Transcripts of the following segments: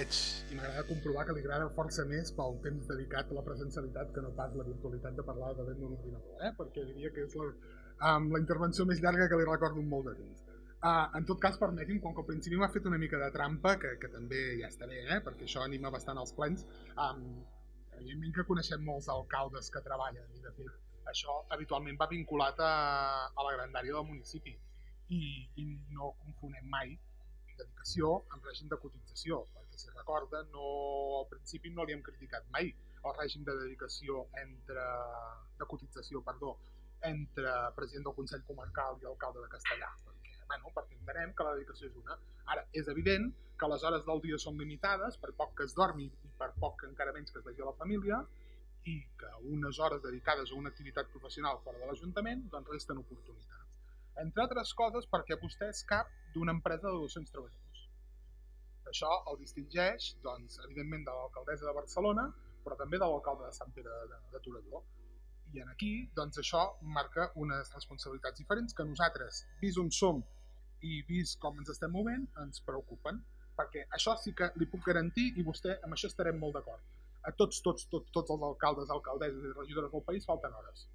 veig i m'agrada comprovar que li agrada força més pel temps dedicat a la presencialitat que no pas la virtualitat de parlar davant d'un ordinador, perquè diria que és la intervenció més llarga que li recordo en molt de temps. En tot cas, permeti'm, com que al principi m'ha fet una mica de trampa, que també ja està bé, perquè això anima bastant els plens, evidentment que coneixem molts alcaldes que treballen i, de fet, això habitualment va vinculat a la grandària del municipi i no confonem mai dedicació amb règim de cotització, perquè si recorda, al principi no li hem criticat mai el règim de dedicació de cotització entre president del Consell Comarcal i alcalde de Castellar, perquè entenem que la dedicació és una. Ara, és evident que les hores del dia són limitades, per poc que es dormi i per poc que encara menys que es vegi a la família, i que unes hores dedicades a una activitat professional fora de l'Ajuntament doncs resten oportunitats. Entre altres coses perquè vostè és cap d'una empresa de 200 treballadors. Això el distingeix, doncs, evidentment, de l'alcaldessa de Barcelona, però també de l'alcalde de Sant Pere de Torelló. I aquí, doncs, això marca unes responsabilitats diferents que nosaltres, vist on som i vist com ens estem movent, ens preocupen. Perquè això sí que li puc garantir, i vostè amb això estarem molt d'acord. A tots els alcaldes, alcaldesses i regidores del país falten hores.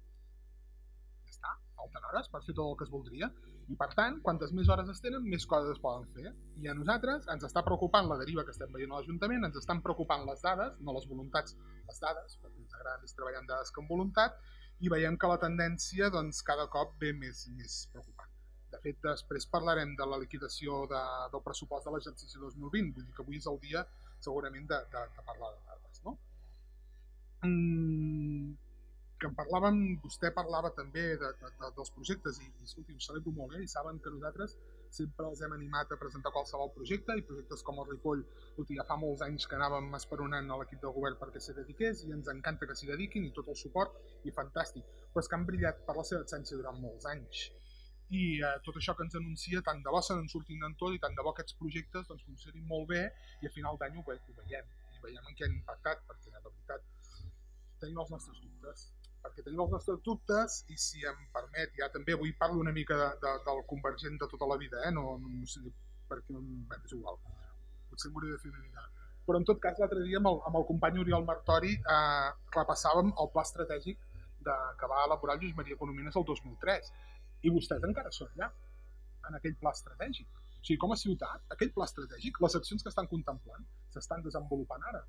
Ja està, falten hores per fer tot el que es voldria. I per tant, quantes més hores es tenen, més coses es poden fer. I a nosaltres ens està preocupant la deriva que estem veient a l'Ajuntament, ens estan preocupant les dades, no les voluntats, les dades, perquè ens agrada més treballar amb dades que amb voluntat, i veiem que la tendència doncs, cada cop ve més preocupant. De fet, després parlarem de la liquidació del pressupost de l'exercici 2020, vull dir que avui és el dia segurament de parlar de dades, no? Que vostè parlava també dels projectes i escolti, ho celebro molt, i saben que nosaltres sempre els hem animat a presentar qualsevol projecte i projectes com el Ripoll, ja fa molts anys que anàvem esperonant a l'equip del govern perquè s'hi dediqués i ens encanta que s'hi dediquin i tot el suport i fantàstic, però és que han brillat per la seva absència durant molts anys i tot això que ens anuncia tant de bo se n'en surtin en tot i tant de bo aquests projectes doncs, funcionin molt bé i a final d'any ho veiem en què han impactat, perquè de veritat tenim els nostres dubtes i si em permet, ja també avui parlo una mica del convergent de tota la vida, no sé perquè és igual, potser m'hauria de fer una mica, però en tot cas l'altre dia amb el company Oriol Martori repassàvem el pla estratègic que va elaborar Lluís Maria Corominas el 2003 i vostès encara són allà en aquell pla estratègic, o sigui, com a ciutat aquell pla estratègic, les accions que estan contemplant s'estan desenvolupant ara.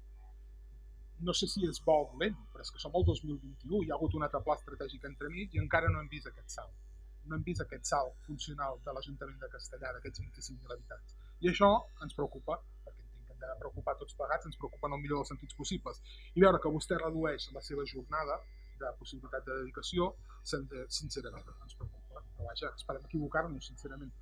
No sé si és bo o dolent, però és que som el 2021, hi ha hagut un altre pla estratègic entremig i encara no hem vist aquest salt. No hem vist aquest salt funcional de l'Ajuntament de Castellar, d'aquests 25.000 habitants. I això ens preocupa, perquè entenc que hem de preocupar tots plegats, ens preocupa en el millor dels sentits possibles. I veure que vostè redueix la seva jornada de possibilitat de dedicació, sincerament, ens preocupa. Però vaja, esperem equivocar-nos, sincerament.